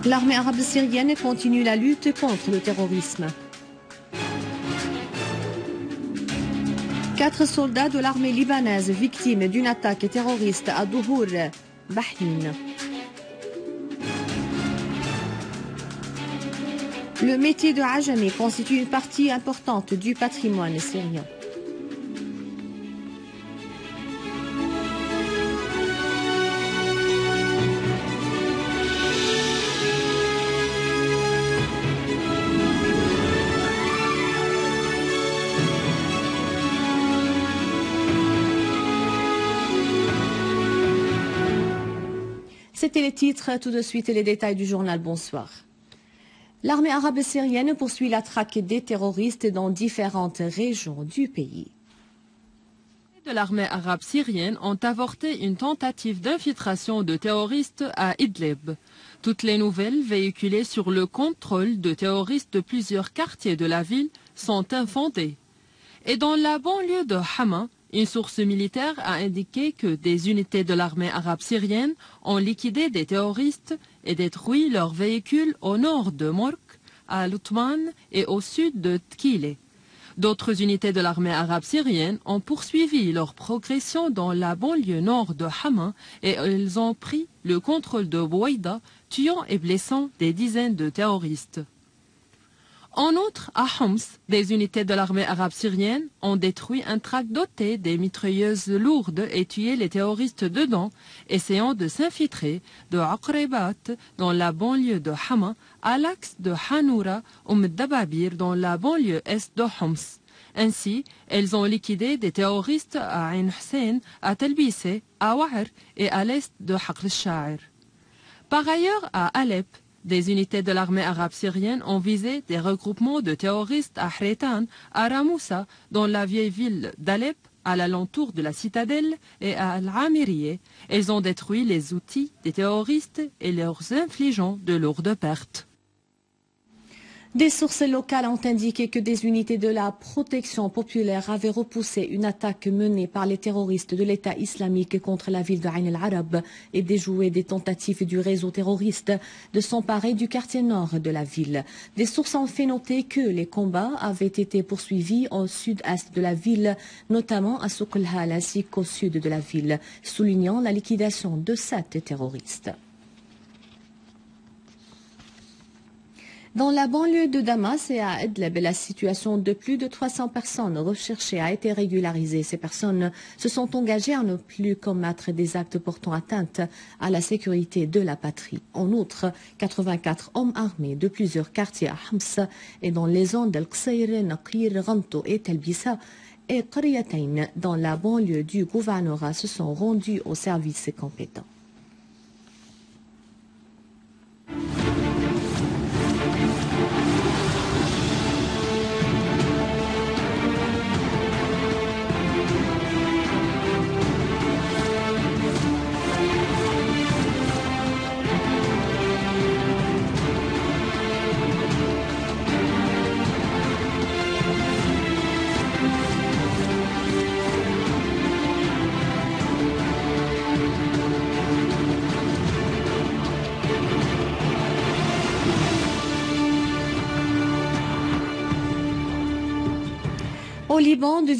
L'armée arabe syrienne continue la lutte contre le terrorisme. 4 soldats de l'armée libanaise victimes d'une attaque terroriste à Douhour, Bahnin. Le métier de Ajami constitue une partie importante du patrimoine syrien. C'était les titres, tout de suite les détails du journal. Bonsoir. L'armée arabe syrienne poursuit la traque des terroristes dans différentes régions du pays. De l'armée arabe syrienne ont avorté une tentative d'infiltration de terroristes à Idlib. Toutes les nouvelles véhiculées sur le contrôle de terroristes de plusieurs quartiers de la ville sont infondées. Et dans la banlieue de Hama, une source militaire a indiqué que des unités de l'armée arabe syrienne ont liquidé des terroristes et détruit leurs véhicules au nord de Mork, à Lutman et au sud de Tkile. D'autres unités de l'armée arabe syrienne ont poursuivi leur progression dans la banlieue nord de Hama et elles ont pris le contrôle de Bouaïda, tuant et blessant des dizaines de terroristes. En outre, à Homs, des unités de l'armée arabe syrienne ont détruit un track doté des mitrailleuses lourdes et tué les terroristes dedans, essayant de s'infiltrer de Aqrebat dans la banlieue de Hama à l'axe de Hanoura Dababir dans la banlieue est de Homs. Ainsi, elles ont liquidé des terroristes à Ain Hussein, à Telbise, à Wahar et à l'est de Haqr al-Sha'ir. Par ailleurs, à Alep, des unités de l'armée arabe syrienne ont visé des regroupements de terroristes à Hreitan, à Ramoussa, dans la vieille ville d'Alep, à l'alentour de la citadelle, et à Al-Amiriye. Elles ont détruit les outils des terroristes et leur infligeant de lourdes pertes. Des sources locales ont indiqué que des unités de la protection populaire avaient repoussé une attaque menée par les terroristes de l'État islamique contre la ville de Ain al-Arab et déjoué des tentatives du réseau terroriste de s'emparer du quartier nord de la ville. Des sources ont fait noter que les combats avaient été poursuivis au sud-est de la ville, notamment à Souq al-Hal ainsi qu'au sud de la ville, soulignant la liquidation de 7 terroristes. Dans la banlieue de Damas et à Idlib, la situation de plus de 300 personnes recherchées a été régularisée. Ces personnes se sont engagées à ne plus commettre des actes portant atteinte à la sécurité de la patrie. En outre, 84 hommes armés de plusieurs quartiers à Homs et dans les zones d'Al-Qsayr, Naqir, Ranto et Telbissa et Qaryatain dans la banlieue du gouvernorat se sont rendus aux services compétents. Au Liban, de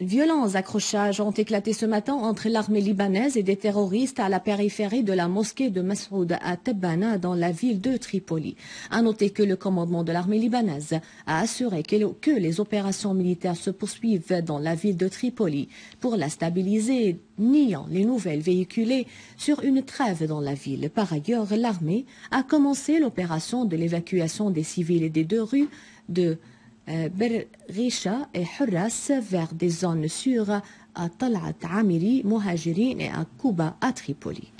violents accrochages ont éclaté ce matin entre l'armée libanaise et des terroristes à la périphérie de la mosquée de Mas'oud à Tebana dans la ville de Tripoli. À noter que le commandement de l'armée libanaise a assuré que les opérations militaires se poursuivent dans la ville de Tripoli pour la stabiliser, niant les nouvelles véhiculées sur une trêve dans la ville. Par ailleurs, l'armée a commencé l'opération de l'évacuation des civils et des 2 rues de Berrisha et Hurras vers des zones sûres à Talat Amiri, Mohajirin et à Kouba à Tripoli.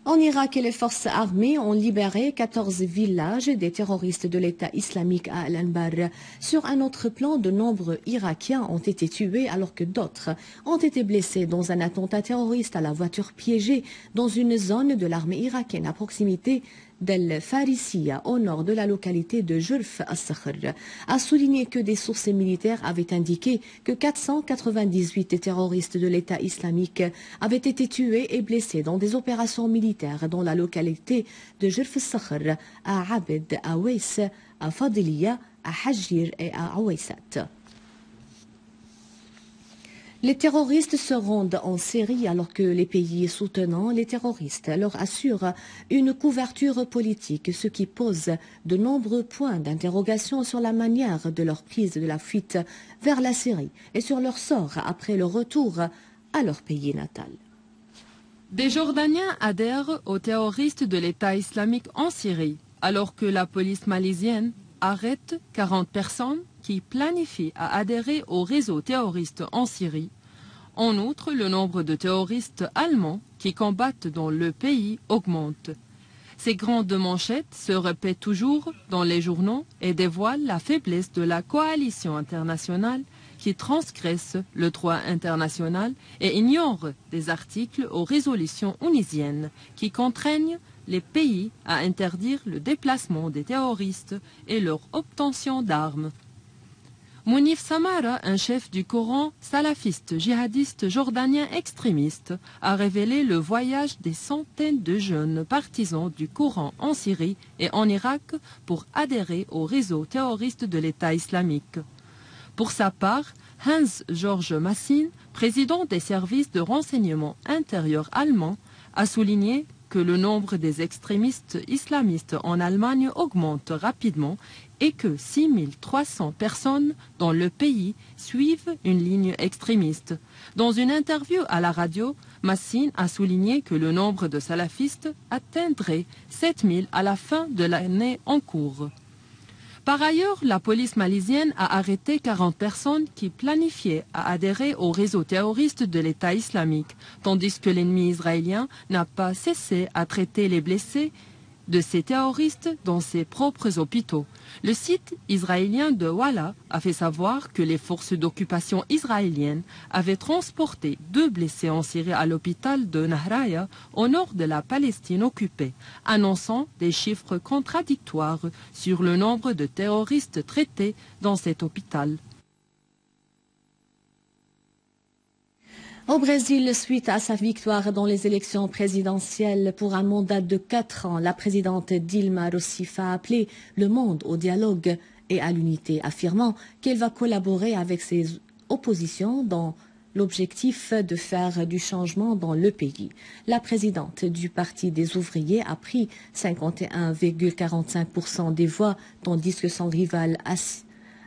En Irak, les forces armées ont libéré 14 villages des terroristes de l'État islamique à Al-Anbar. Sur un autre plan, de nombreux Irakiens ont été tués alors que d'autres ont été blessés dans un attentat terroriste à la voiture piégée dans une zone de l'armée irakienne à proximité d'El Farisiya, au nord de la localité de Jurf al-Sakhr, a souligné que des sources militaires avaient indiqué que 498 terroristes de l'État islamique avaient été tués et blessés dans des opérations militaires dans la localité de Jurf al-Sakhr, à Abed, à Weiss, à Fadiliya, à Hajir et à Awaysat. Les terroristes se rendent en Syrie alors que les pays soutenant les terroristes leur assurent une couverture politique, ce qui pose de nombreux points d'interrogation sur la manière de leur prise de la fuite vers la Syrie et sur leur sort après le retour à leur pays natal. Des Jordaniens adhèrent aux terroristes de l'État islamique en Syrie, alors que la police malaisienne arrête 40 personnes qui planifient à adhérer au réseau terroriste en Syrie. En outre, le nombre de terroristes allemands qui combattent dans le pays augmente. Ces grandes manchettes se répètent toujours dans les journaux et dévoilent la faiblesse de la coalition internationale qui transgresse le droit international et ignore des articles aux résolutions onisiennes qui contraignent les pays à interdire le déplacement des terroristes et leur obtention d'armes. Mounif Samara, un chef du Coran salafiste djihadiste jordanien extrémiste, a révélé le voyage des centaines de jeunes partisans du Coran en Syrie et en Irak pour adhérer au réseau terroriste de l'État islamique. Pour sa part, Hans-Georg Massin, président des services de renseignement intérieur allemands, a souligné que le nombre des extrémistes islamistes en Allemagne augmente rapidement et que 6300 personnes dans le pays suivent une ligne extrémiste. Dans une interview à la radio, Massin a souligné que le nombre de salafistes atteindrait 7000 à la fin de l'année en cours. Par ailleurs, la police malaisienne a arrêté 40 personnes qui planifiaient à adhérer au réseau terroriste de l'État islamique, tandis que l'ennemi israélien n'a pas cessé à traiter les blessés de ces terroristes dans ses propres hôpitaux. Le site israélien de Walla a fait savoir que les forces d'occupation israéliennes avaient transporté 2 blessés en Syrie à l'hôpital de Nahraya, au nord de la Palestine occupée, annonçant des chiffres contradictoires sur le nombre de terroristes traités dans cet hôpital. Au Brésil, suite à sa victoire dans les élections présidentielles pour un mandat de 4 ans, la présidente Dilma Rousseff a appelé le monde au dialogue et à l'unité, affirmant qu'elle va collaborer avec ses oppositions dans l'objectif de faire du changement dans le pays. La présidente du Parti des ouvriers a pris 51,45% des voix, tandis que son rival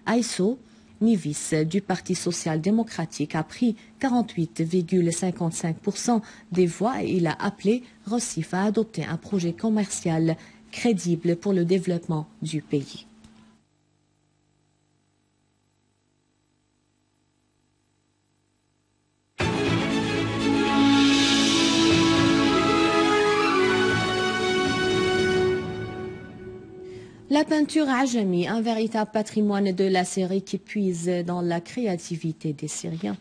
Aïsso Nivis du Parti social-démocratique a pris 48,55% des voix et il a appelé Rousseff à adopter un projet commercial crédible pour le développement du pays. La peinture ajami, un véritable patrimoine de la Syrie qui puise dans la créativité des Syriens.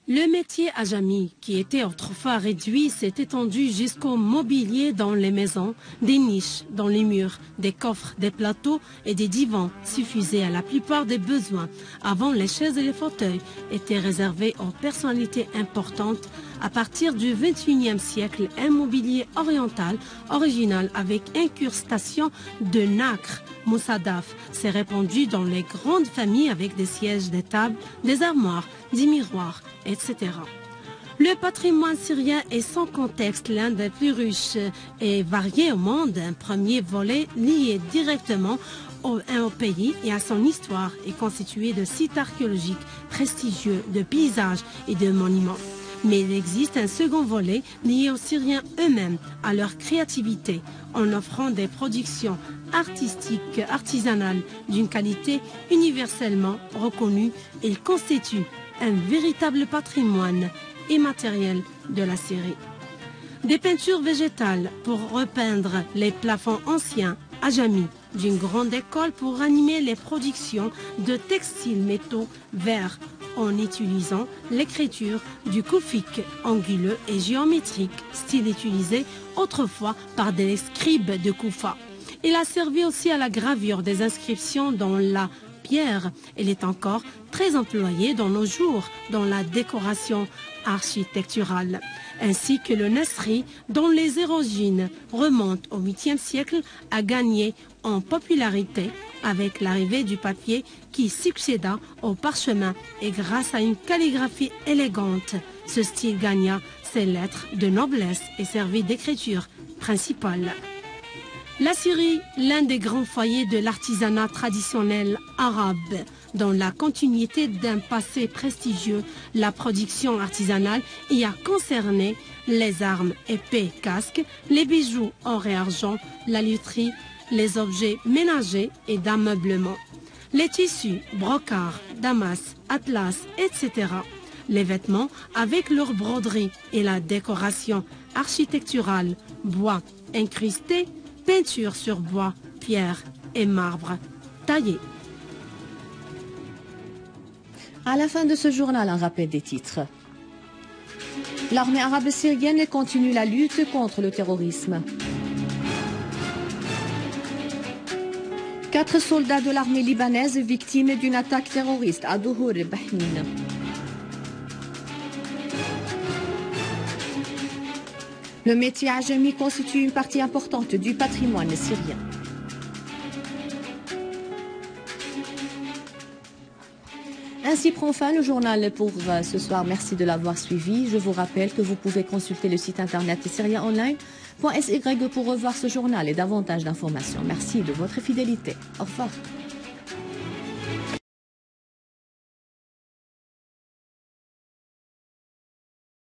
Le métier ajami, qui était autrefois réduit, s'est étendu jusqu'au mobilier dans les maisons, des niches dans les murs, des coffres, des plateaux et des divans suffisaient à la plupart des besoins. Avant, les chaises et les fauteuils étaient réservés aux personnalités importantes. À partir du XXIe siècle, un mobilier oriental original avec incrustation de nacre, moussadaf, s'est répandu dans les grandes familles avec des sièges, des tables, des armoires, des miroirs, etc. Le patrimoine syrien est sans contexte l'un des plus riches et variés au monde. Un premier volet lié directement au pays et à son histoire est constitué de sites archéologiques prestigieux, de paysages et de monuments. Mais il existe un second volet lié aux Syriens eux-mêmes, à leur créativité, en offrant des productions artistiques, artisanales, d'une qualité universellement reconnue. Ils constituent un véritable patrimoine immatériel de la Syrie. Des peintures végétales pour repeindre les plafonds anciens, ajami, d'une grande école pour animer les productions de textiles métaux, verre, en utilisant l'écriture du koufik anguleux et géométrique, style utilisé autrefois par des scribes de Koufa. Il a servi aussi à la gravure des inscriptions dans la pierre. Il est encore très employé dans nos jours dans la décoration architecturale, ainsi que le nasri, dont les origines remontent au 8e siècle, a gagné en popularité avec l'arrivée du papier qui succéda au parchemin et grâce à une calligraphie élégante. Ce style gagna ses lettres de noblesse et servit d'écriture principale. La Syrie, l'un des grands foyers de l'artisanat traditionnel arabe. Dans la continuité d'un passé prestigieux, la production artisanale y a concerné les armes, épées, casques, les bijoux or et argent, la lutherie, les objets ménagers et d'ameublement, les tissus, brocarts, damas, atlas, etc. Les vêtements avec leur broderie et la décoration architecturale, bois incrusté, peinture sur bois, pierre et marbre taillé. À la fin de ce journal, un rappel des titres. L'armée arabe syrienne continue la lutte contre le terrorisme. 4 soldats de l'armée libanaise victimes d'une attaque terroriste à Douhour et Bahmin. Le métier ajami constitue une partie importante du patrimoine syrien. Ainsi prend fin le journal pour ce soir. Merci de l'avoir suivi. Je vous rappelle que vous pouvez consulter le site internet syriaonline.sy pour revoir ce journal et davantage d'informations. Merci de votre fidélité. Au revoir.